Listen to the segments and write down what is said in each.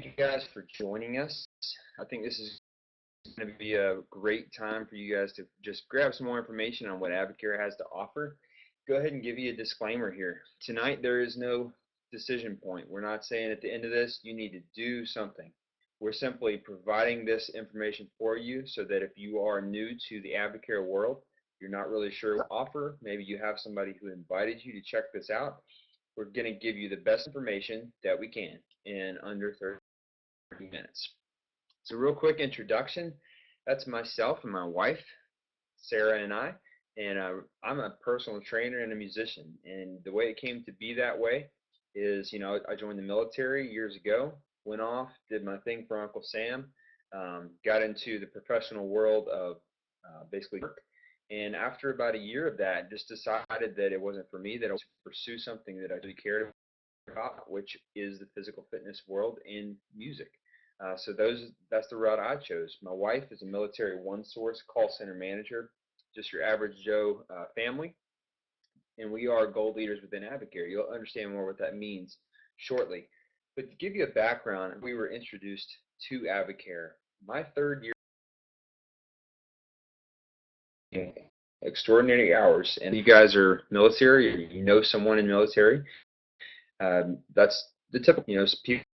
you guys for joining us. I think this is going to be a great time for you guys to just grab some more information on what Advocare has to offer. Go ahead and give you a disclaimer here. Tonight, there is no decision point. We're not saying at the end of this, you need to do something. We're simply providing this information for you so that if you are new to the Advocare world, you're not really sure what to offer, maybe you have somebody who invited you to check this out, we're going to give you the best information that we can in under 30 minutes. So real quick introduction, that's myself and my wife, Sarah and I, and I'm a personal trainer and a musician, and the way it came to be that way is, I joined the military years ago, went off, did my thing for Uncle Sam, got into the professional world of basically work, and after about a year of that, just decided that it wasn't for me, that I was to pursue something that I really cared about, which is the physical fitness world in music. So that's the route I chose. My wife is a military one-source call center manager, just your average Joe family, and we are gold leaders within Advocare. You'll understand more what that means shortly. But to give you a background, we were introduced to Advocare my third year. Extraordinary hours, and you guys are military, or you know someone in military. That's the typical, people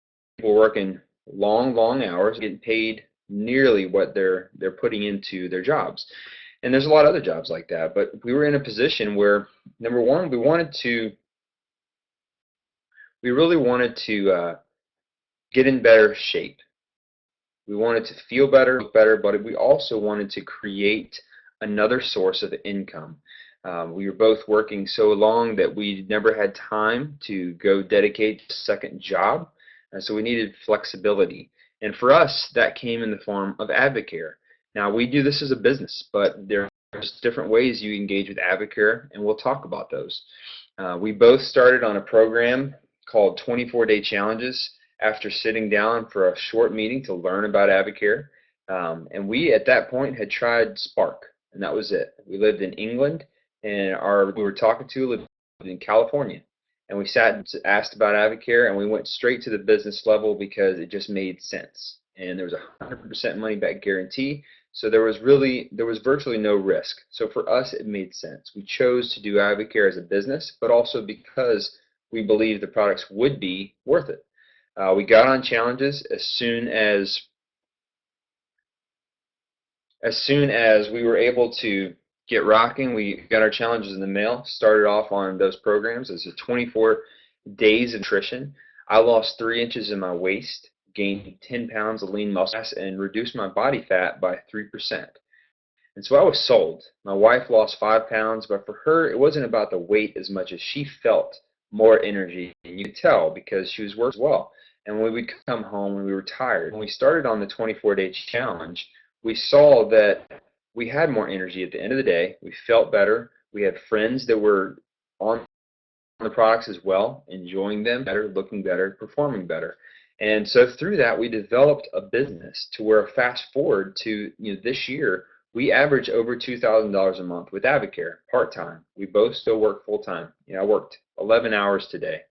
working long hours, getting paid nearly what they're putting into their jobs. And there's a lot of other jobs like that, but we were in a position where, number one, we really wanted to get in better shape. We wanted to feel better, look better, but we also wanted to create another source of income. We were both working so long that we never had time to go dedicate a second job, so we needed flexibility. And for us, that came in the form of Advocare. Now, we do this as a business, but there's different ways you engage with Advocare, and we'll talk about those. We both started on a program called 24-Day Challenges after sitting down for a short meeting to learn about Advocare. And we, at that point, had tried Spark, and that was it. We lived in England, and we were talking to lived in California. And we sat and asked about Advocare, and we went straight to the business level because it just made sense. And there was a 100% money back guarantee, so there was virtually no risk. So for us, it made sense. We chose to do Advocare as a business, but also because we believed the products would be worth it. We got on challenges as soon as we were able to get rocking. We got our challenges in the mail, started off on those programs. It's a 24 days of nutrition. I lost 3 inches in my waist, gained 10 pounds of lean muscle mass, and reduced my body fat by 3%. And so I was sold. My wife lost 5 pounds, but for her, it wasn't about the weight as much as she felt more energy. And you could tell because she was working as well. And when we would come home, when we were tired, when we started on the 24-day challenge, we saw that we had more energy at the end of the day. We felt better. We had friends that were on the products as well, enjoying them better, looking better, performing better. And so through that, we developed a business to where, fast forward to this year, we average over $2,000 a month with Advocare, part-time. We both still work full-time. I worked 11 hours today.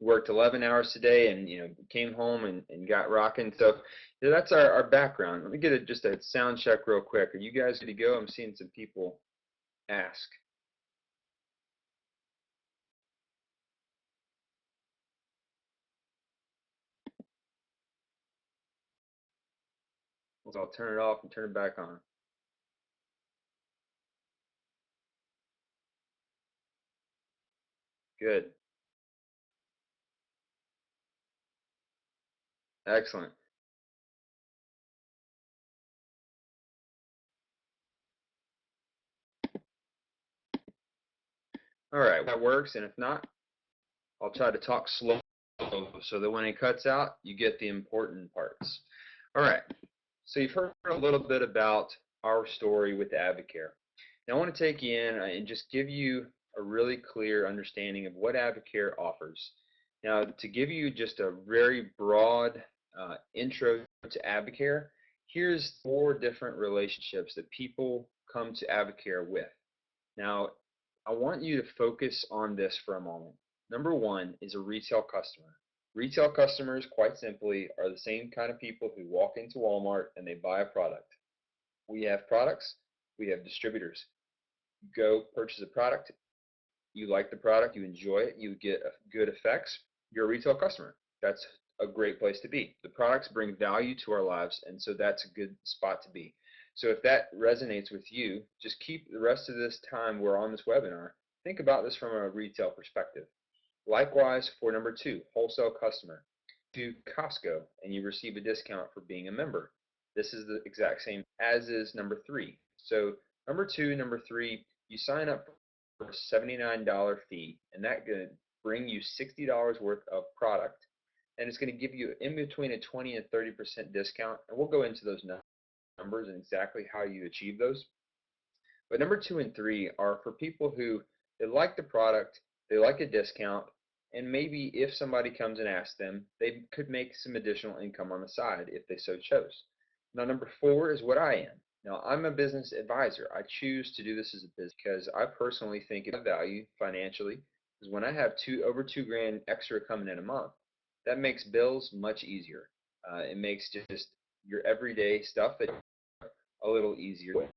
Worked 11 hours today, and came home and got rocking. So that's our background. Let me get just a sound check real quick. Are you guys ready to go? I'm seeing some people ask. So I'll turn it off and turn it back on. Good. Excellent. All right, that works, and if not, I'll try to talk slow so that when it cuts out, you get the important parts. All right, so you've heard a little bit about our story with Advocare. Now I want to take you in and just give you a really clear understanding of what Advocare offers. Now, to give you just a very broad intro to Advocare, here's 4 different relationships that people come to Advocare with. Now, I want you to focus on this for a moment. Number one is a retail customer. Retail customers, quite simply, are the same kind of people who walk into Walmart and they buy a product. We have products, we have distributors. You go purchase a product, you like the product, you enjoy it, you get good effects, you're a retail customer. That's a great place to be. The products bring value to our lives, and so that's a good spot to be. So if that resonates with you, just keep the rest of this time we're on this webinar, think about this from a retail perspective. Likewise, for number two, wholesale customer. To Costco and you receive a discount for being a member. This is the exact same as is number three. So number two, number three, you sign up for a $79 fee, and that's going to bring you $60 worth of product, and it's going to give you in between a 20 and 30% discount, and we'll go into those numbers and exactly how you achieve those. But number two and three are for people who they like the product, they like a discount, and maybe if somebody comes and asks them, they could make some additional income on the side if they so chose. Now, number four is what I am. Now, I'm a business advisor. I choose to do this as a business because I personally think it's of value financially. Because when I have over $2,000 extra coming in a month, that makes bills much easier. It makes just your everyday stuff a little easier.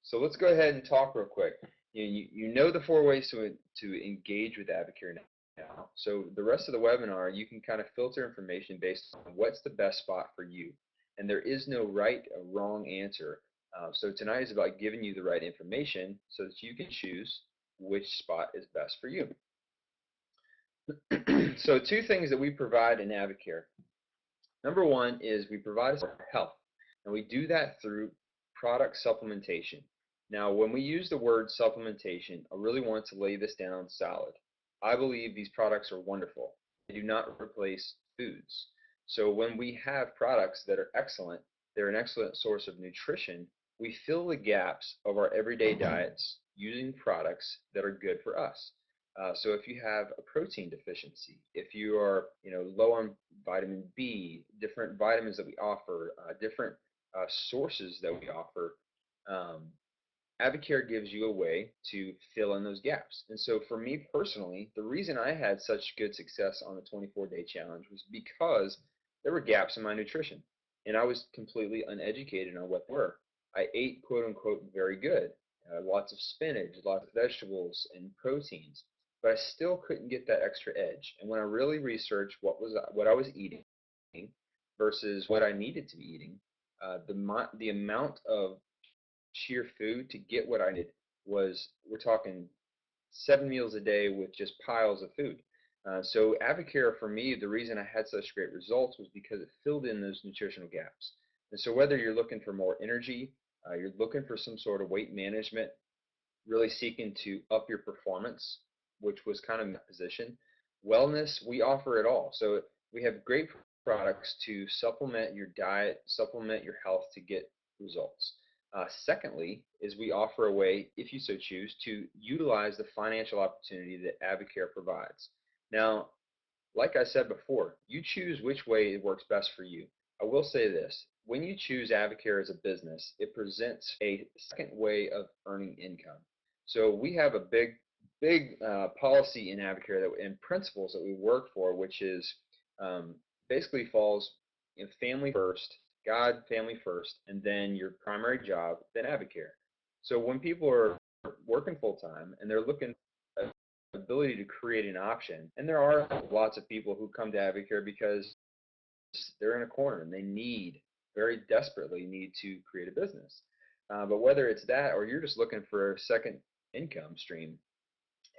So let's go ahead and talk real quick. You know the four ways to engage with Advocare now. So the rest of the webinar, you can kind of filter information based on what's the best spot for you. And there is no right or wrong answer. So tonight is about giving you the right information so that you can choose which spot is best for you. So two things that we provide in Advocare. Number one is we provide health, and we do that through product supplementation. Now, when we use the word supplementation, I really want to lay this down solid. I believe these products are wonderful. They do not replace foods. So when we have products that are excellent, they're an excellent source of nutrition, we fill the gaps of our everyday diets using products that are good for us. So if you have a protein deficiency, if you are low on vitamin B, different vitamins that we offer, different sources that we offer, Advocare gives you a way to fill in those gaps. And so for me personally, the reason I had such good success on the 24-day challenge was because there were gaps in my nutrition. And I was completely uneducated on what they were. I ate, quote unquote, very good. Lots of spinach, lots of vegetables and proteins. But I still couldn't get that extra edge. And when I really researched what I was eating versus what I needed to be eating, the amount of sheer food to get what I needed was, we're talking 7 meals a day with just piles of food. So Advocare, for me, the reason I had such great results was because it filled in those nutritional gaps. And so whether you're looking for more energy, you're looking for some sort of weight management, really seeking to up your performance, which was kind of my position, wellness, we offer it all. So we have great products to supplement your diet, supplement your health to get results. Secondly, is we offer a way, if you so choose, to utilize the financial opportunity that Advocare provides. Now, like I said before, you choose which way it works best for you. I will say this, when you choose Advocare as a business, it presents a second way of earning income. So we have a big policy in Advocare and principles that we work for, which is basically falls in family first, God, family first, and then your primary job, then Advocare. So when people are working full-time and they're looking at the ability to create an option, and there are lots of people who come to Advocare because they're in a corner and they very desperately need to create a business. But whether it's that or you're just looking for a second income stream,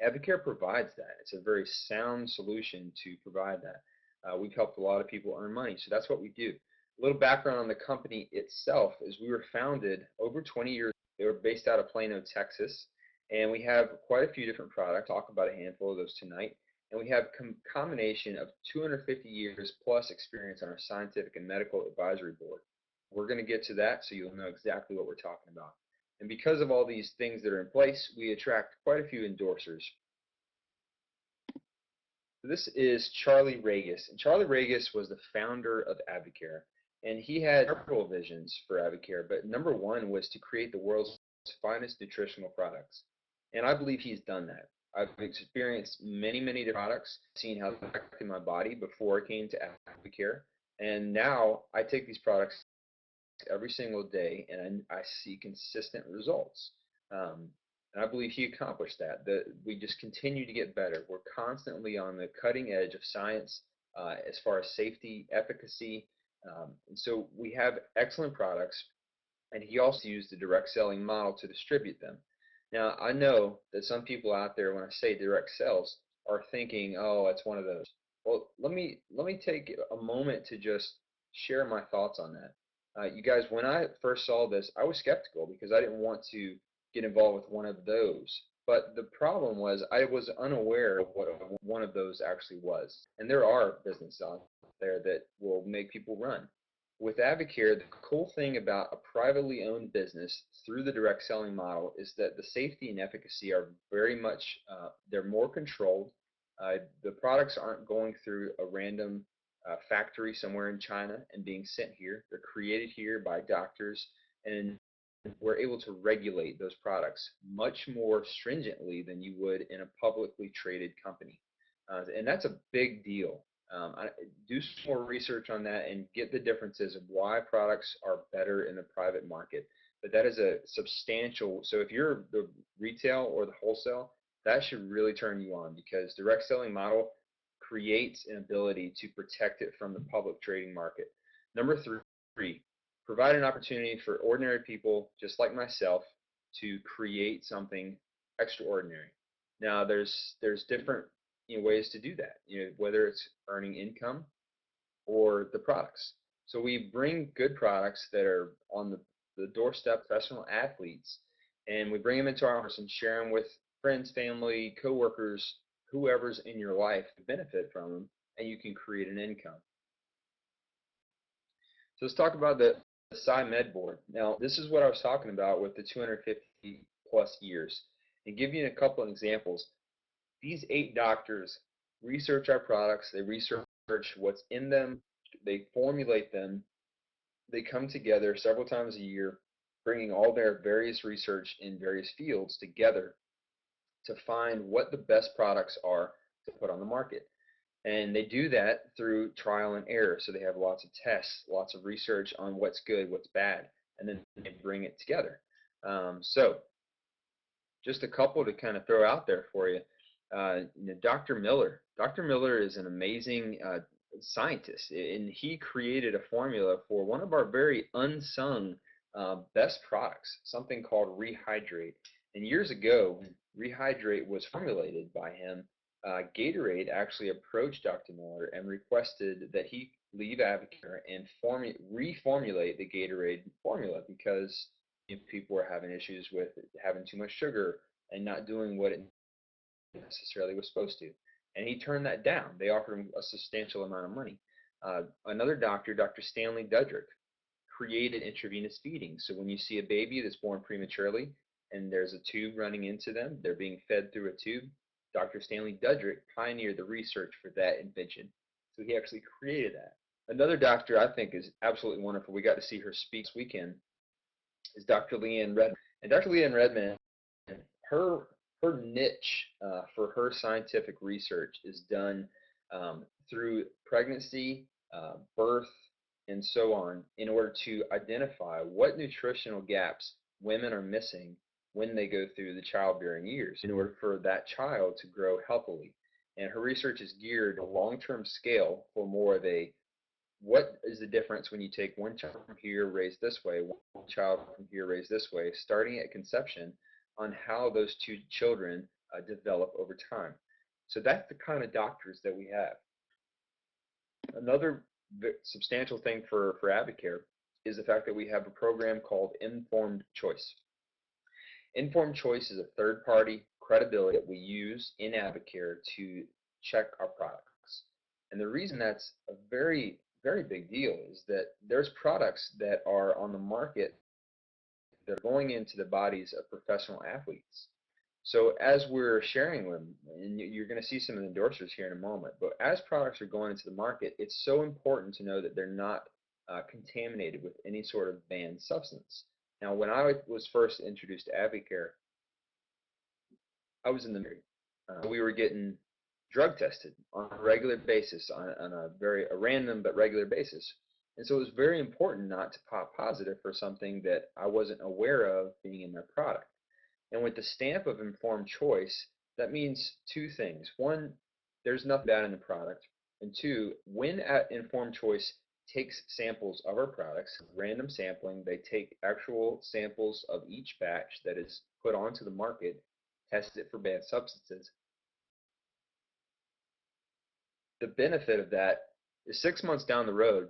Advocare provides that. It's a very sound solution to provide that. We've helped a lot of people earn money, so that's what we do. A little background on the company itself is we were founded over 20 years ago. They were based out of Plano, Texas, and we have quite a few different products. I'll talk about a handful of those tonight. And we have a combination of 250 years plus experience on our scientific and medical advisory board. We're going to get to that so you'll know exactly what we're talking about. And because of all these things that are in place, we attract quite a few endorsers. This is Charlie Regis. And Charlie Regis was the founder of Advocare. And he had several visions for Advocare, but number one was to create the world's finest nutritional products. And I believe he's done that. I've experienced many different products, seen how they affected my body before I came to Advocare, and now I take these products every single day, and I see consistent results. Um, and I believe he accomplished that. We just continue to get better. We're constantly on the cutting edge of science as far as safety, efficacy, and so we have excellent products. And he also used the direct selling model to distribute them. Now, I know that some people out there, when I say direct sales, are thinking, "Oh, it's one of those." Well, let me take a moment to just share my thoughts on that. You guys, when I first saw this, I was skeptical because I didn't want to get involved with one of those. But the problem was I was unaware of what one of those actually was. And there are businesses out there that will make people run. With Advocare, the cool thing about a privately owned business through the direct selling model is that the safety and efficacy are very much, they're more controlled. The products aren't going through a random factory somewhere in China and being sent here. They're created here by doctors, and we're able to regulate those products much more stringently than you would in a publicly traded company. And that's a big deal. Do some more research on that and get the differences of why products are better in the private market. But that is a substantial, so if you're the retail or the wholesale, that should really turn you on because direct selling model creates an ability to protect it from the public trading market. Number three, provide an opportunity for ordinary people just like myself to create something extraordinary. Now, there's different ways to do that. Whether it's earning income or the products. So we bring good products that are on the doorstep of professional athletes, and we bring them into our house and share them with friends, family, coworkers, whoever's in your life to benefit from them, and you can create an income. So let's talk about the PsyMed board. Now, this is what I was talking about with the 250 plus years. And give you a couple of examples. These 8 doctors research our products, they research what's in them, they formulate them, they come together several times a year, bringing all their various research in various fields together to find what the best products are to put on the market. And they do that through trial and error. So they have lots of tests, lots of research on what's good, what's bad, and then they bring it together. So just a couple to kind of throw out there for you. Dr. Miller. Dr. Miller is an amazing scientist, and he created a formula for one of our very unsung best products, something called Rehydrate. And years ago, when Rehydrate was formulated by him, Gatorade actually approached Dr. Miller and requested that he leave Advocare and reformulate the Gatorade formula because people were having issues with having too much sugar and not doing what it necessarily was supposed to. And he turned that down. They offered him a substantial amount of money. Another doctor, Dr. Stanley Dudrick, created intravenous feeding. So when you see a baby that's born prematurely and there's a tube running into them, they're being fed through a tube. Dr. Stanley Dudrick pioneered the research for that invention. So he actually created that. Another doctor I think is absolutely wonderful. We got to see her speak this weekend. Is Dr. Leanne Redman. And Dr. Leanne Redman, her niche for her scientific research is done through pregnancy, birth, and so on in order to identify what nutritional gaps women are missing when they go through the childbearing years in order for that child to grow healthily. And her research is geared to long-term scale for more of a what is the difference when you take one child from here raised this way, one child from here raised this way, starting at conception on how those two children develop over time. So that's the kind of doctors that we have. Another substantial thing for Advocare is the fact that we have a program called Informed Choice. Informed Choice is a third-party credibility that we use in Advocare to check our products. And the reason that's a very, very big deal is that there's products that are on the market that are going into the bodies of professional athletes. So as we're sharing them, and you're going to see some of the endorsers here in a moment, but as products are going into the market, it's so important to know that they're not contaminated with any sort of banned substance. Now, when I was first introduced to Advocare, I was in the military. We were getting drug tested on a regular basis, on a random but regular basis. And so it was very important not to pop positive for something that I wasn't aware of being in their product. And with the stamp of informed choice, that means two things. One, there's nothing bad in the product. And two, when Informed Choice takes samples of our products, random sampling, they take actual samples of each batch that is put onto the market, test it for banned substances. The benefit of that is 6 months down the road,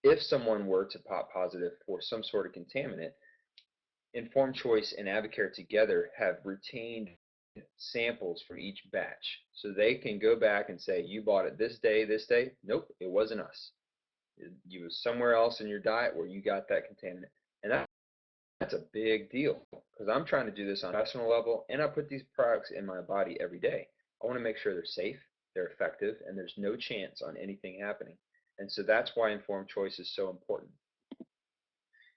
if someone were to pop positive for some sort of contaminant, Informed Choice and Advocare together have retained samples from each batch. So they can go back and say, you bought it this day, this day. Nope, it wasn't us. You was somewhere else in your diet where you got that contaminant. And that's a big deal because I'm trying to do this on a professional level, and I put these products in my body every day. I want to make sure they're safe, they're effective, and there's no chance on anything happening. And so that's why Informed Choice is so important.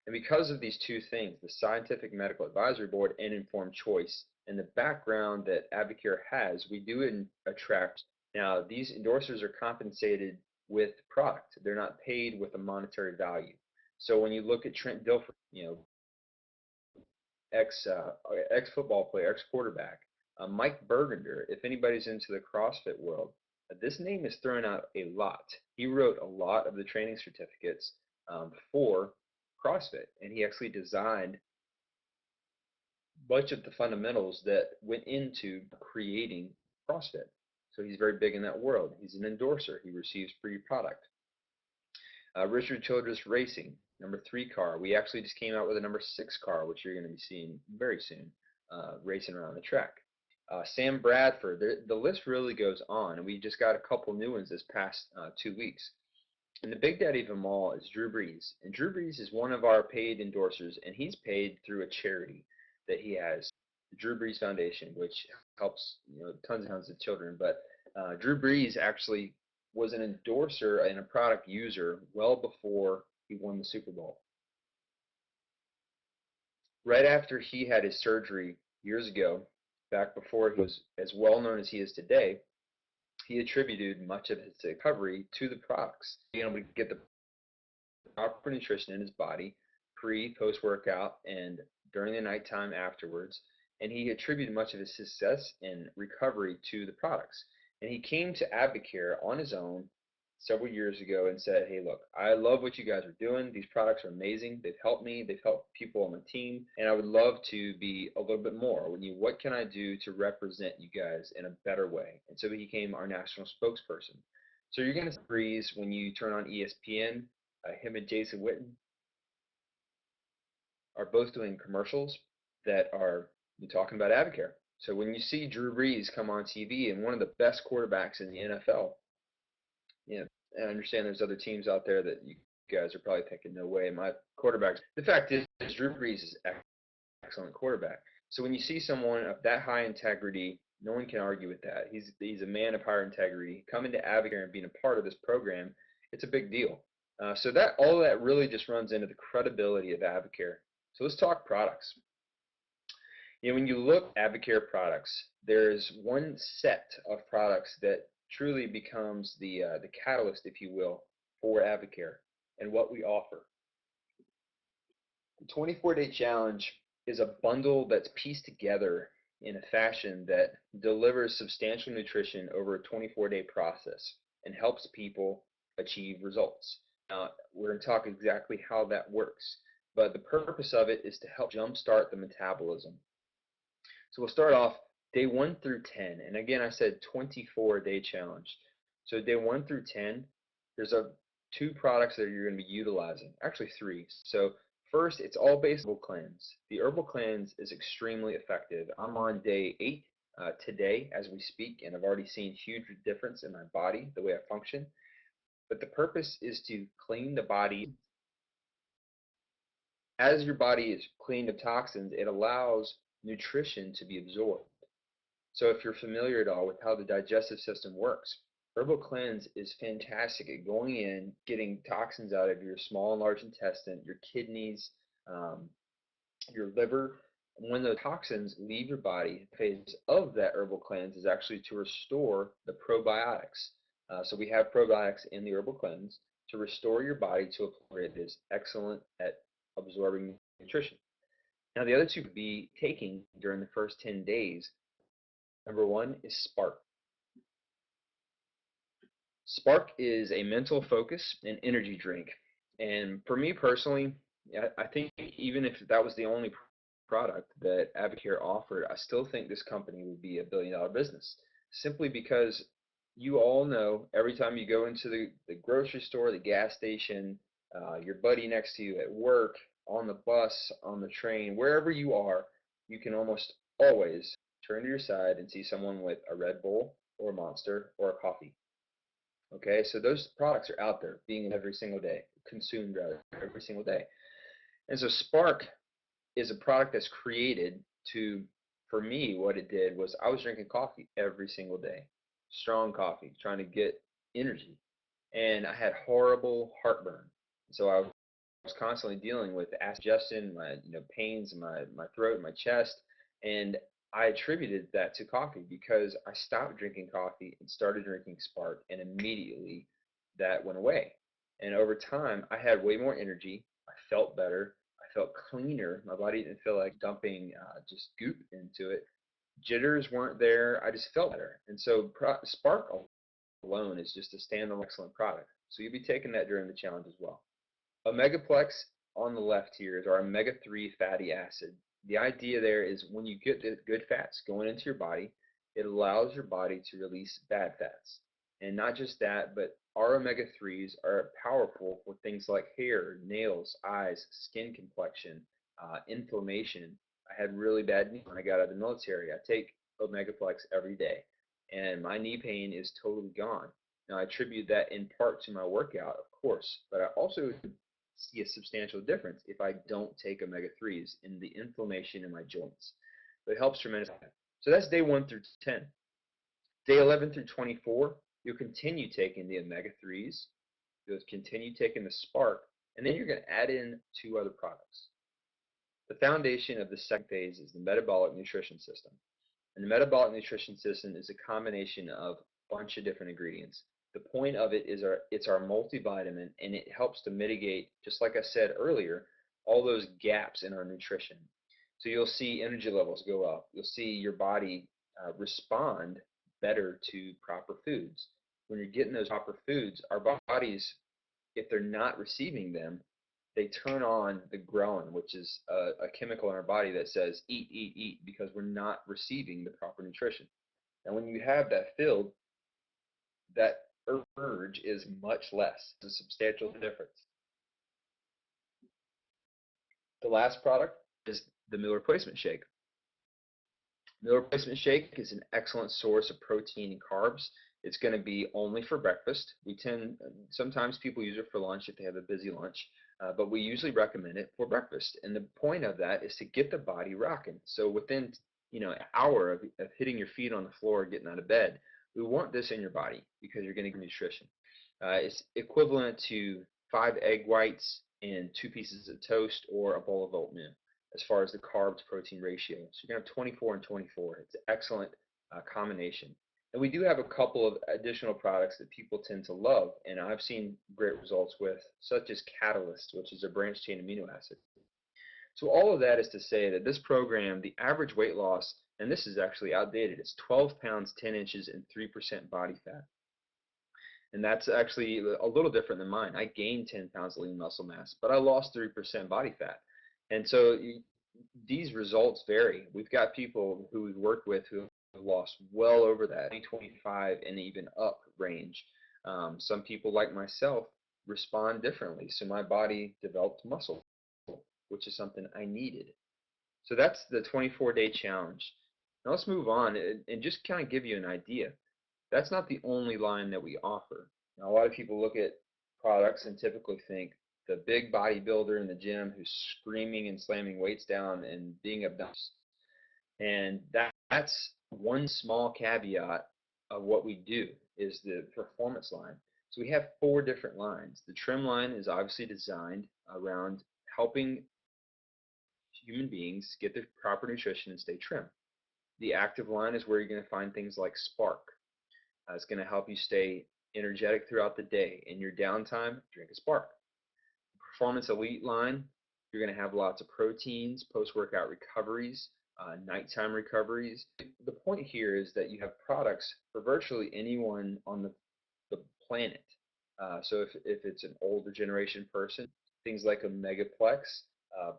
And because of these two things, the Scientific Medical Advisory Board and Informed Choice, and the background that Advocare has, we do attract. Now, these endorsers are compensated with product. They're not paid with a monetary value. So when you look at Trent Dilfer, ex-football player, ex-quarterback, Mike Bergender, if anybody's into the CrossFit world, this name is thrown out a lot. He wrote a lot of the training certificates for CrossFit, and he actually designed much of the fundamentals that went into creating CrossFit. So he's very big in that world. He's an endorser. He receives free product. Richard Childress Racing, number 3 car. We actually just came out with a number 6 car, which you're going to be seeing very soon, racing around the track. Sam Bradford, the list really goes on, and we just got a couple new ones this past 2 weeks. And the big daddy of them all is Drew Brees. And Drew Brees is one of our paid endorsers, and he's paid through a charity that he has, the Drew Brees Foundation, which helps tons and tons of children. But Drew Brees actually was an endorser and a product user well before he won the Super Bowl. Right after he had his surgery years ago, back before he was as well known as he is today, he attributed much of his recovery to the products, being able to get the proper nutrition in his body pre, post-workout, and during the nighttime afterwards. And he attributed much of his success and recovery to the products. And he came to Advocare on his own several years ago and said, hey, look, I love what you guys are doing. These products are amazing. They've helped me. They've helped people on my team. And I would love to be a little bit more. What can I do to represent you guys in a better way? And so he became our national spokesperson. So you're going to see Breeze when you turn on ESPN. Him and Jason Witten are both doing commercials that are talking about Advocare. So when you see Drew Brees come on TV and one of the best quarterbacks in the NFL, I understand there's other teams out there that you guys are probably thinking, no way, my quarterbacks. The fact is, Drew Brees is an excellent quarterback. So when you see someone of that high integrity, no one can argue with that. He's a man of higher integrity. Coming to Advocare and being a part of this program, it's a big deal. So that all of that really just runs into the credibility of Advocare. So let's talk products. When you look at Advocare products, there's one set of products that truly becomes the catalyst, if you will, for Advocare and what we offer. The 24-day challenge is a bundle that's pieced together in a fashion that delivers substantial nutrition over a 24-day process and helps people achieve results. Now, we're going to talk exactly how that works, but the purpose of it is to help jumpstart the metabolism. So we'll start off day 1 through 10, and again I said 24-day challenge. So day 1 through 10, there's 2 products that you're going to be utilizing, actually 3. So first, it's all based on Herbal Cleanse. The Herbal Cleanse is extremely effective. I'm on day 8 today as we speak, and I've already seen huge difference in my body, the way I function. But the purpose is to clean the body. As your body is cleaned of toxins, it allows nutrition to be absorbed. So if you're familiar at all with how the digestive system works, Herbal Cleanse is fantastic at going in, getting toxins out of your small and large intestine, your kidneys, your liver, when the toxins leave your body, the phase of that herbal cleanse is actually to restore the probiotics. So we have probiotics in the herbal cleanse to restore your body to a point where it is excellent at absorbing nutrition. Now, the other two could be taking during the first 10 days. Number one is Spark. Spark is a mental focus and energy drink. And for me personally, I think even if that was the only product that Advocare offered, I still think this company would be $1 billion business. Simply because you all know every time you go into the grocery store, the gas station, your buddy next to you at work, on the bus, on the train, wherever you are, you can almost always turn to your side and see someone with a Red Bull or a Monster or a coffee. Okay, so those products are out there being every single day, consumed rather every single day. And so Spark is a product that's created to, for me, what it did was I was drinking coffee every single day, strong coffee, trying to get energy. And I had horrible heartburn. So I was constantly dealing with acid digestion, my pains in my throat and my chest. And I attributed that to coffee because I stopped drinking coffee and started drinking Spark, and immediately that went away. And over time, I had way more energy. I felt better. I felt cleaner. My body didn't feel like dumping just goop into it. Jitters weren't there. I just felt better. And so Spark alone is just a standalone excellent product. So you'll be taking that during the challenge as well. Omegaplex on the left here is our omega-3 fatty acid. The idea there is when you get the good fats going into your body, it allows your body to release bad fats. And not just that, but our omega-3s are powerful for things like hair, nails, eyes, skin complexion, inflammation. I had really bad knee when I got out of the military. I take Omegaplex every day, and my knee pain is totally gone. Now, I attribute that in part to my workout, of course, but I also see a substantial difference if I don't take omega-3s in the inflammation in my joints. But it helps tremendously. So that's day 1 through 10. Day 11 through 24, you'll continue taking the omega-3s, you'll continue taking the Spark, and then you're going to add in 2 other products. The foundation of the second phase is the metabolic nutrition system. And the metabolic nutrition system is a combination of a bunch of different ingredients. The point of it is it's our multivitamin, and it helps to mitigate, just like I said earlier, all those gaps in our nutrition. So you'll see energy levels go up. You'll see your body respond better to proper foods. When you're getting those proper foods, our bodies, if they're not receiving them, they turn on the ghrelin, which is a chemical in our body that says eat, eat, eat, because we're not receiving the proper nutrition. And when you have that filled, that urge is much less. It's a substantial difference. The last product is the meal replacement shake. Meal replacement shake is an excellent source of protein and carbs. It's going to be only for breakfast. Sometimes people use it for lunch if they have a busy lunch, but we usually recommend it for breakfast. And the point of that is to get the body rocking. So within an hour of hitting your feet on the floor, getting out of bed, we want this in your body because you're getting nutrition. It's equivalent to 5 egg whites and 2 pieces of toast or a bowl of oatmeal as far as the carbs protein ratio. So you're going to have 24 and 24. It's an excellent combination. And we do have a couple of additional products that people tend to love, and I've seen great results with, such as Catalyst, which is a branched chain amino acid. So all of that is to say that this program, the average weight loss, and this is actually outdated, it's 12 pounds, 10 inches, and 3% body fat. And that's actually a little different than mine. I gained 10 pounds of lean muscle mass, but I lost 3% body fat. And so these results vary. We've got people who we've worked with who have lost well over that 25 and even up range. Some people like myself respond differently. So my body developed muscle, which is something I needed. So that's the 24-day challenge. Now let's move on and just kind of give you an idea. That's not the only line that we offer. Now, a lot of people look at products and typically think the big bodybuilder in the gym who's screaming and slamming weights down and being obnoxious. And that's one small caveat of what we do is the performance line. So we have 4 different lines. The trim line is obviously designed around helping human beings get their proper nutrition and stay trim. The active line is where you're going to find things like Spark. It's going to help you stay energetic throughout the day. In your downtime, drink a Spark. Performance Elite line, you're going to have lots of proteins, post-workout recoveries, nighttime recoveries. The point here is that you have products for virtually anyone on the planet. So if it's an older generation person, things like a Megaplex, uh,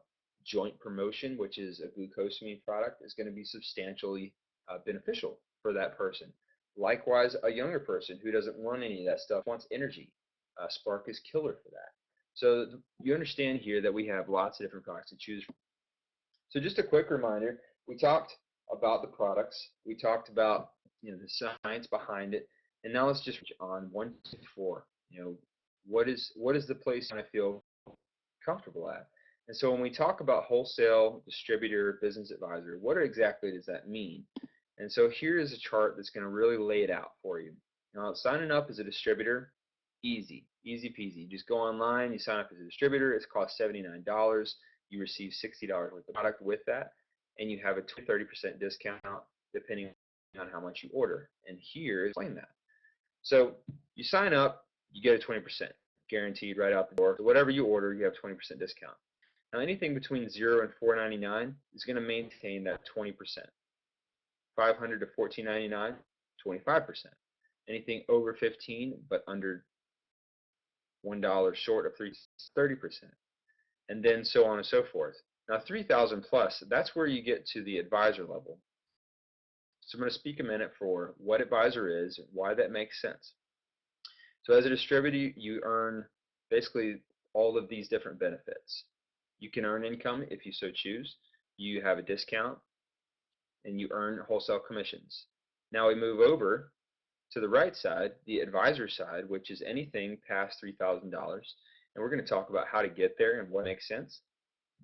joint promotion, which is a glucosamine product, is going to be substantially beneficial for that person. Likewise, a younger person who doesn't want any of that stuff, wants energy. Spark is killer for that. So you understand here that we have lots of different products to choose from. So just a quick reminder, we talked about the products, we talked about the science behind it, and now let's just on 1 to 4. What is the place I feel comfortable at? And so when we talk about wholesale, distributor, business advisor, what exactly does that mean? And so here is a chart that's going to really lay it out for you. Now, signing up as a distributor, easy peasy. You just go online, you sign up as a distributor. It costs $79. You receive $60 worth of product with that, and you have a 30% discount depending on how much you order. And here is explain that. So you sign up, you get a 20% guaranteed right out the door. So whatever you order, you have 20% discount. Now anything between $0 and $4.99 is going to maintain that 20%. $500 to $14.99, 25%. Anything over $15 but under $1 short of 30%. And then so on and so forth. Now 3,000 plus, that's where you get to the advisor level. So I'm going to speak a minute for what advisor is and why that makes sense. So as a distributor, you earn basically all of these different benefits. You can earn income if you so choose. You have a discount, and you earn wholesale commissions. Now we move over to the right side, the advisor side, which is anything past $3,000. And we're going to talk about how to get there and what makes sense.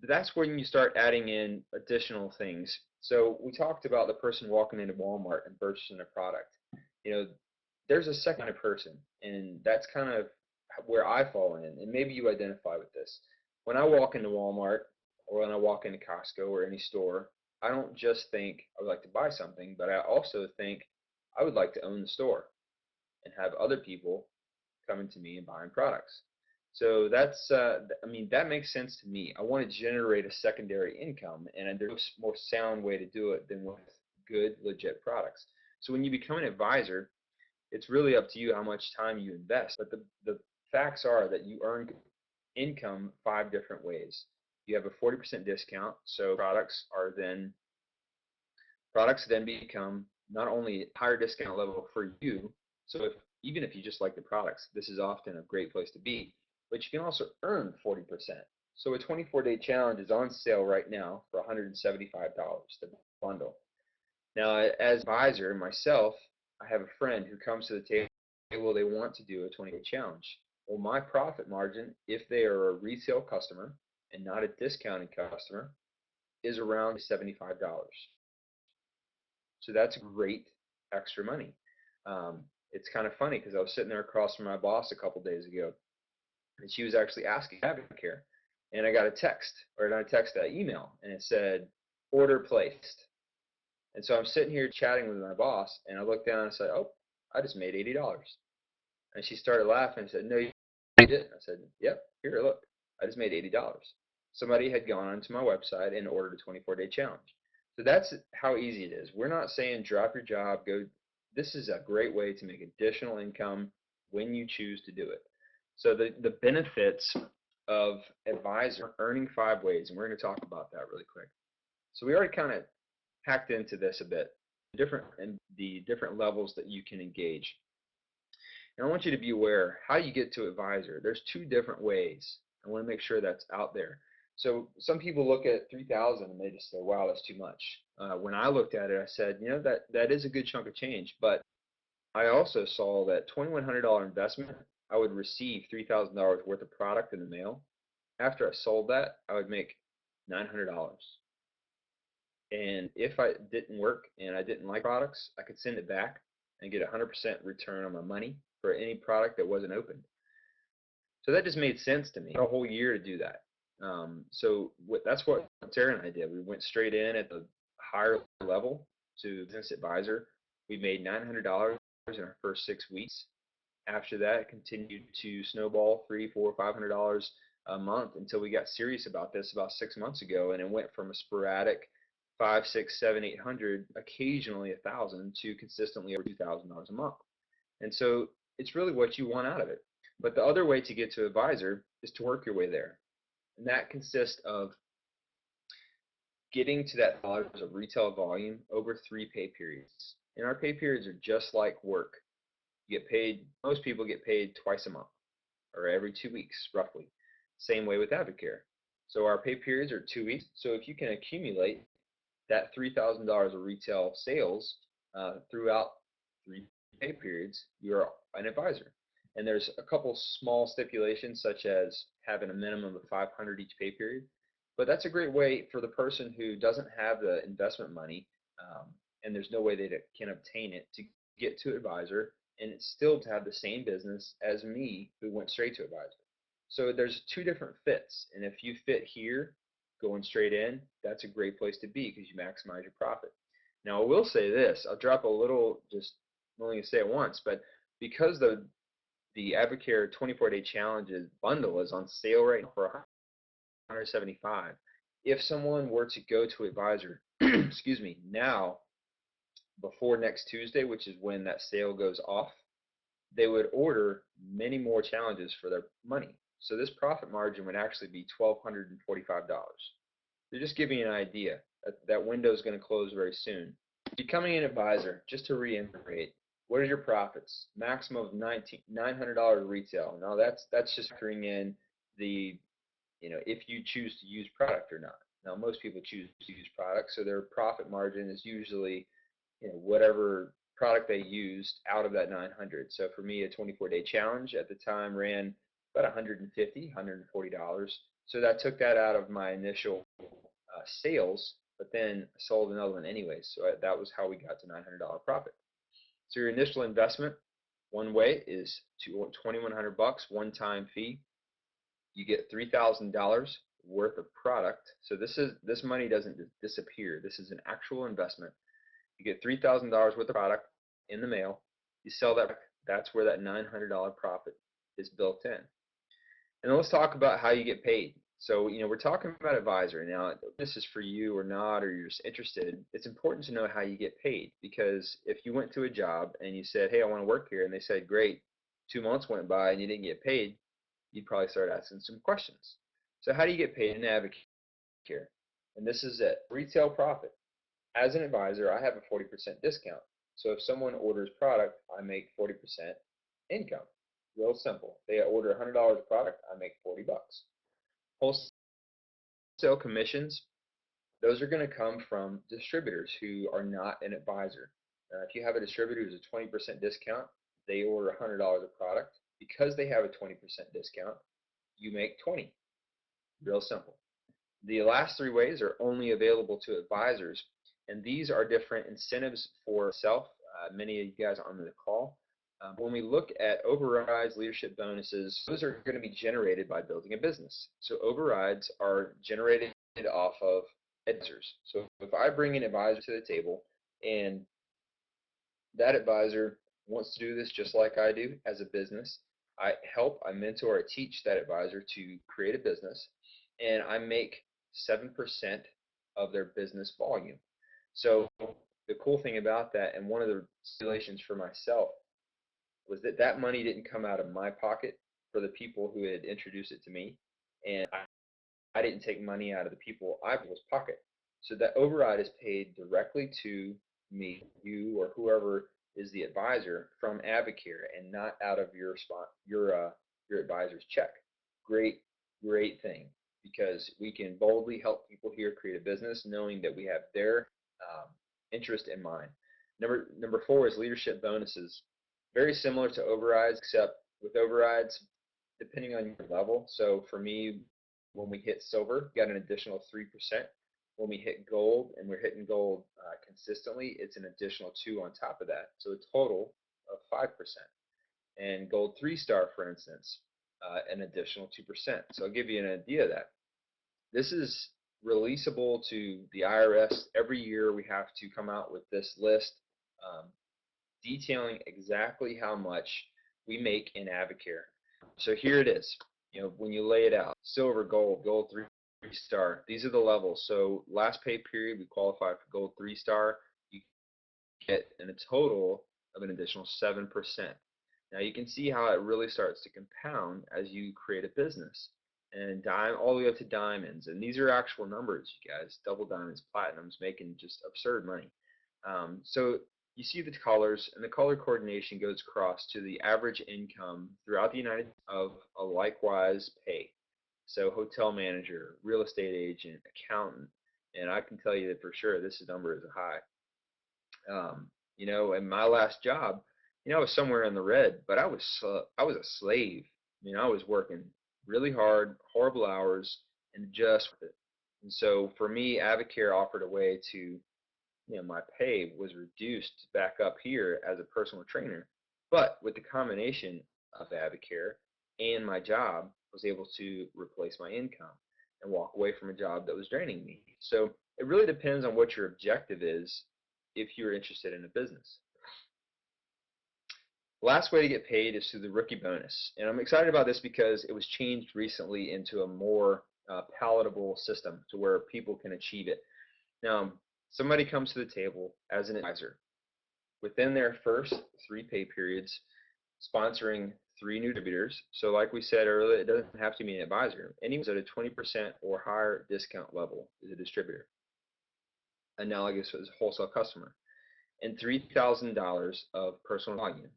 But that's when you start adding in additional things. So we talked about the person walking into Walmart and purchasing a product. There's a second person, and that's kind of where I fall in, and maybe you identify with this. When I walk into Walmart or when I walk into Costco or any store, I don't just think I would like to buy something, but I also think I would like to own the store and have other people coming to me and buying products. So that's, that makes sense to me. I want to generate a secondary income, and there's no more sound way to do it than with good, legit products. So when you become an advisor, it's really up to you how much time you invest. But the facts are that you earn income 5 different ways. You have a 40% discount, so products then become not only a higher discount level for you, so even if you just like the products, this is often a great place to be, but you can also earn 40%. So a 24-day challenge is on sale right now for $175, the bundle. Now, as advisor myself, I have a friend who comes to the table, they want to do a 20-day challenge. Well, my profit margin, if they are a retail customer and not a discounted customer, is around $75. So that's great extra money. It's kind of funny because I was sitting there across from my boss a couple days ago, and she was actually asking Advocare, and I got a text, or not a text, an email, and it said, order placed. And so I'm sitting here chatting with my boss, and I looked down and I said, oh, I just made $80. And she started laughing and said, no, you didn't. I said, yep, here, look, I just made $80. Somebody had gone onto my website and ordered a 24-day challenge. So that's how easy it is. We're not saying drop your job, go. This is a great way to make additional income when you choose to do it. So the benefits of advisor earning 5 ways, and we're going to talk about that really quick. So we already kind of hacked into this a bit, the different levels that you can engage. And I want you to be aware how you get to advisor. There's 2 different ways. I want to make sure that's out there. So some people look at 3,000 and they just say, wow, that's too much. When I looked at it, I said, that is a good chunk of change, but I also saw that $2,100 investment, I would receive $3,000 worth of product in the mail. After I sold that, I would make $900. And if I didn't work and I didn't like products, I could send it back and get 100% return on my money for any product that wasn't opened. So that just made sense to me. A whole year to do that. That's what Sarah and I did. We went straight in at the higher level to business advisor. We made $900 in our first 6 weeks. After that, it continued to snowball $300, $400, $500 a month until we got serious about this about 6 months ago, and it went from a sporadic 5, 6, 7, 800, occasionally 1,000 to consistently over $2,000 a month. And so it's really what you want out of it. But the other way to get to advisor is to work your way there. And that consists of getting to that dollars of retail volume over 3 pay periods. And our pay periods are just like work. You get paid, most people get paid twice a month or every 2 weeks, roughly. Same way with Advocare. So our pay periods are 2 weeks. So if you can accumulate that $3,000 of retail sales throughout 3 pay periods, you're an advisor. And there's a couple small stipulations, such as having a minimum of 500 each pay period. But that's a great way for the person who doesn't have the investment money, and there's no way they can obtain it, to get to advisor, and it's still to have the same business as me, who went straight to advisor. So there's 2 different fits, and if you fit here, going straight in, that's a great place to be because you maximize your profit. Now, I will say this. I'll drop a little, just I'm only going to say it once, but because the Advocare 24-day challenges bundle is on sale right now for $175. If someone were to go to advisor, excuse me, now before next Tuesday, which is when that sale goes off, they would order many more challenges for their money. So this profit margin would actually be $1,245. So just giving you an idea, that window is going to close very soon. Becoming an advisor, just to reiterate, what are your profits? Maximum of $900 retail. Now that's just factoring in the, if you choose to use product or not. Now most people choose to use product, so their profit margin is usually, whatever product they used out of that 900. So for me, a 24-day challenge at the time ran about $150, $140. So that took that out of my initial sales, but then I sold another one anyway. So that was how we got to $900 profit. So your initial investment, one way, is $2,100 one-time fee. You get $3,000 worth of product. So this money doesn't disappear. This is an actual investment. You get $3,000 worth of product in the mail. You sell that. That's where that $900 profit is built in. And then let's talk about how you get paid. So, we're talking about advisor. Now, if this is for you or not, or you're just interested, it's important to know how you get paid, because if you went to a job and you said, hey, I want to work here, and they said, great, 2 months went by and you didn't get paid, you'd probably start asking some questions. So how do you get paid in Advocare? And this is it. Retail profit. As an advisor, I have a 40% discount. So if someone orders product, I make 40% income. Real simple. They order $100 of product, I make $40. Wholesale commissions, those are going to come from distributors who are not an advisor. If you have a distributor who's a 20% discount, they order $100 of product. Because they have a 20% discount, you make 20. Real simple. The last 3 ways are only available to advisors, and these are different incentives for self. Many of you guys on the call. When we look at overrides, leadership bonuses, those are going to be generated by building a business. So overrides are generated off of advisors. So if I bring an advisor to the table and that advisor wants to do this just like I do as a business, I help, I mentor, I teach that advisor to create a business, and I make 7% of their business volume. So the cool thing about that, and one of the stipulations for myself, was that money didn't come out of my pocket for the people who had introduced it to me, and I didn't take money out of the people I was pocket. So that override is paid directly to me, you, or whoever is the advisor from Advocare, and not out of your advisor's check. Great thing, because we can boldly help people here create a business, knowing that we have their interest in mind. Number 4 is leadership bonuses. Very similar to overrides, except with overrides, depending on your level. So for me, when we hit silver, got an additional 3%. When we hit gold, and we're hitting gold consistently, it's an additional 2 on top of that. So a total of 5%. And gold 3-star, for instance, an additional 2%. So I'll give you an idea of that. This is releasable to the IRS. Every year we have to come out with this list um, detailing exactly how much we make in Advocare. So here it is. When you lay it out, silver, gold 3-star. These are the levels. So last pay period, we qualify for gold 3-star. You get in a total of an additional 7%. Now you can see how it really starts to compound as you create a business, and all the way up to diamonds. And these are actual numbers, you guys. Double diamonds, platinums, making just absurd money. So you see the colors, and the color coordination goes across to the average income throughout the United States of a likewise pay. So hotel manager, real estate agent, accountant, and I can tell you that for sure this number is high. In my last job, I was somewhere in the red, but I was a slave. I was working really hard, horrible hours, and just with it. And so for me, Advocare offered a way to, my pay was reduced back up here as a personal trainer, but with the combination of Advocare and my job, I was able to replace my income and walk away from a job that was draining me. So it really depends on what your objective is if you're interested in a business. The last way to get paid is through the rookie bonus. And I'm excited about this because it was changed recently into a more palatable system to where people can achieve it. Now, somebody comes to the table as an advisor. Within their first 3 pay periods, sponsoring 3 new distributors. So like we said earlier, it doesn't have to be an advisor. Anyone at a 20% or higher discount level is a distributor, analogous to a wholesale customer, and $3,000 of personal volume.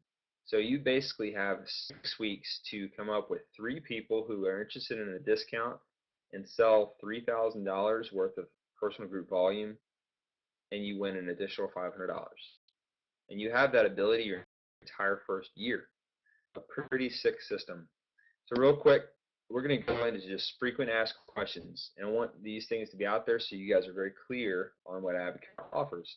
So you basically have 6 weeks to come up with 3 people who are interested in a discount and sell $3,000 worth of personal group volume, and you win an additional $500. And you have that ability your entire first year. A pretty sick system. So real quick, we're going to go into just frequent asked questions, and I want these things to be out there so you guys are very clear on what Advocare offers.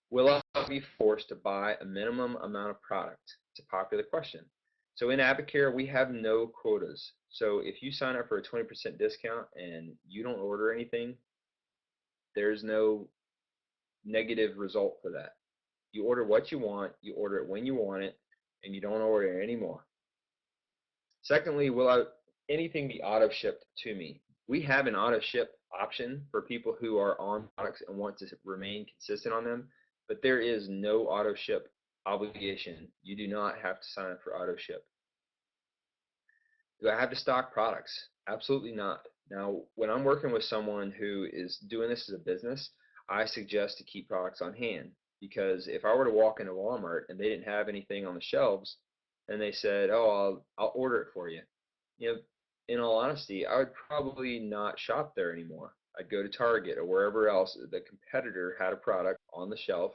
Will I be forced to buy a minimum amount of product? It's a popular question. So in Advocare, we have no quotas. So if you sign up for a 20% discount and you don't order anything, there's no negative result for that. You order what you want, you order it when you want it, and you don't order it anymore. Secondly, will anything be auto shipped to me? We have an auto ship option for people who are on products and want to remain consistent on them, but there is no auto ship obligation. You do not have to sign up for auto ship. Do I have to stock products? Absolutely not. Now, when I'm working with someone who is doing this as a business, I suggest to keep products on hand, because if I were to walk into Walmart and they didn't have anything on the shelves and they said, "Oh, I'll order it for you," in all honesty, I would probably not shop there anymore. I'd go to Target or wherever else the competitor had a product on the shelf.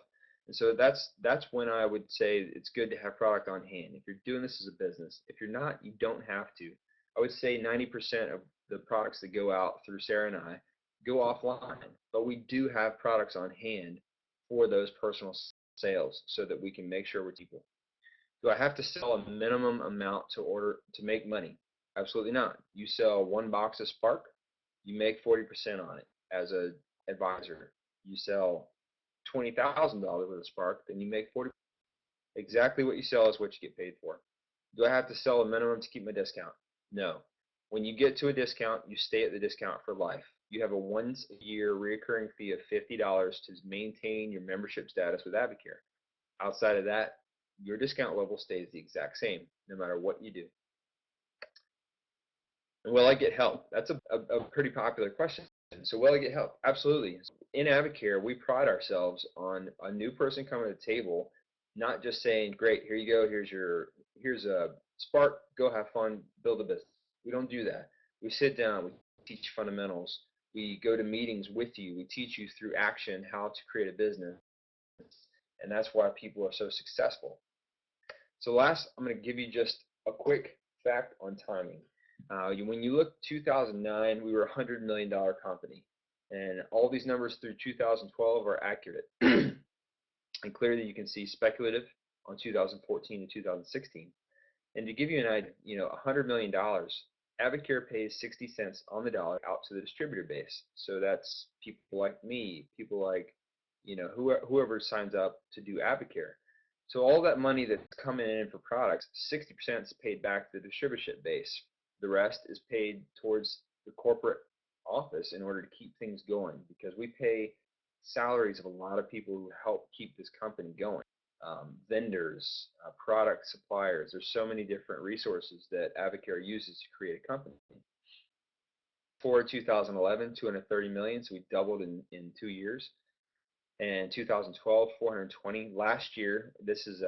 And so that's when I would say it's good to have product on hand if you're doing this as a business. If you're not, you don't have to. I would say 90% of the products that go out through Sarah and I go offline, but we do have products on hand for those personal sales so that we can make sure we're people. Do I have to sell a minimum amount to make money? Absolutely not. You sell 1 box of Spark, you make 40% on it as an advisor. You sell $20,000 worth of Spark, then you make 40%. Exactly what you sell is what you get paid for. Do I have to sell a minimum to keep my discount? No. When you get to a discount, you stay at the discount for life. You have a once-a-year recurring fee of $50 to maintain your membership status with Advocare. Outside of that, your discount level stays the exact same, no matter what you do. And will I get help? That's a pretty popular question. So will I get help? Absolutely. In Advocare, we pride ourselves on a new person coming to the table, not just saying, "Great, here you go. Here's a Spark. Go have fun, build a business." We don't do that. We sit down. We teach fundamentals. We go to meetings with you. We teach you through action how to create a business, and that's why people are so successful. So last, I'm going to give you just a quick fact on timing. When you look 2009, we were a $100 million company, and all these numbers through 2012 are accurate. And clearly you can see speculative on 2014 and 2016. And to give you an idea, $100 million, Advocare pays 60 cents on the dollar out to the distributor base. So that's people like me, people like, whoever signs up to do Advocare. So all that money that's coming in for products, 60% is paid back to the distributorship base. The rest is paid towards the corporate office in order to keep things going, because we pay salaries of a lot of people who help keep this company going. Vendors, product suppliers. There's so many different resources that Advocare uses to create a company. For 2011, 230 million, so we doubled in 2 years. And 2012, 420. Last year, this is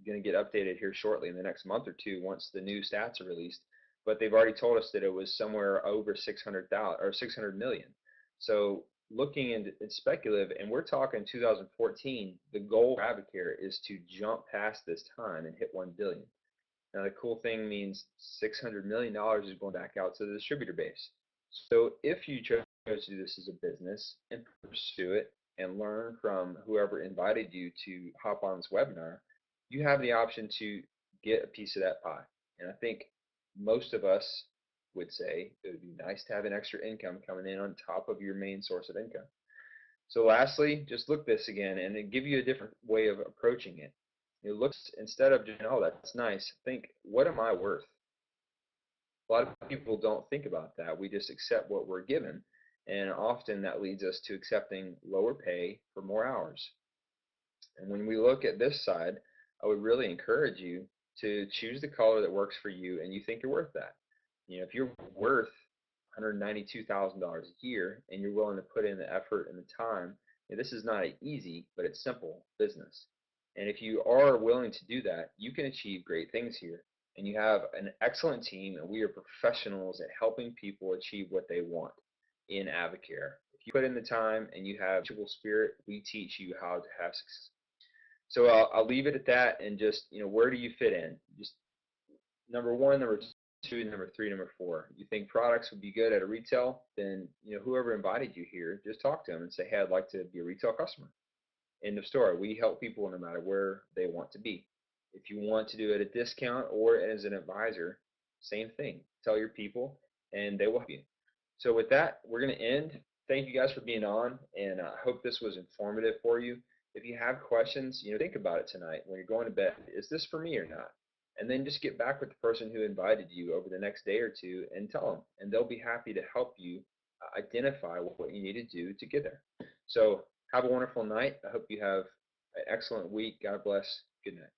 going to get updated here shortly in the next month or two once the new stats are released. But they've already told us that it was somewhere over 600,000 or 600 million. So looking into it's speculative, and we're talking 2014. The goal for Advocare is to jump past this time and hit 1 billion. Now the cool thing means $600 million is going back out to the distributor base. So if you chose to do this as a business and pursue it and learn from whoever invited you to hop on this webinar, you have the option to get a piece of that pie. And I think most of us would say it would be nice to have an extra income coming in on top of your main source of income. So lastly, just look this again and it give you a different way of approaching it. It looks, instead of just, oh, that's nice, think, what am I worth? A lot of people don't think about that. We just accept what we're given, and often that leads us to accepting lower pay for more hours. And when we look at this side, I would really encourage you to choose the color that works for you and you think you're worth that. If you're worth $192,000 a year and you're willing to put in the effort and the time, this is not an easy, but it's simple business. And if you are willing to do that, you can achieve great things here. And you have an excellent team, and we are professionals at helping people achieve what they want in Advocare. If you put in the time and you have a teachable spirit, we teach you how to have success. So I'll leave it at that, and just, where do you fit in? Just number one, number two, number three, number four. You think products would be good at a retail, then whoever invited you here, just talk to them and say, hey, I'd like to be a retail customer. End of story. We help people no matter where they want to be. If you want to do it at a discount or as an advisor, same thing. Tell your people and they will help you. So with that, we're going to end. Thank you guys for being on, and I hope this was informative for you. If you have questions, think about it tonight when you're going to bed. Is this for me or not? And then just get back with the person who invited you over the next day or two and tell them, and they'll be happy to help you identify what you need to do to get there. So have a wonderful night. I hope you have an excellent week. God bless. Good night.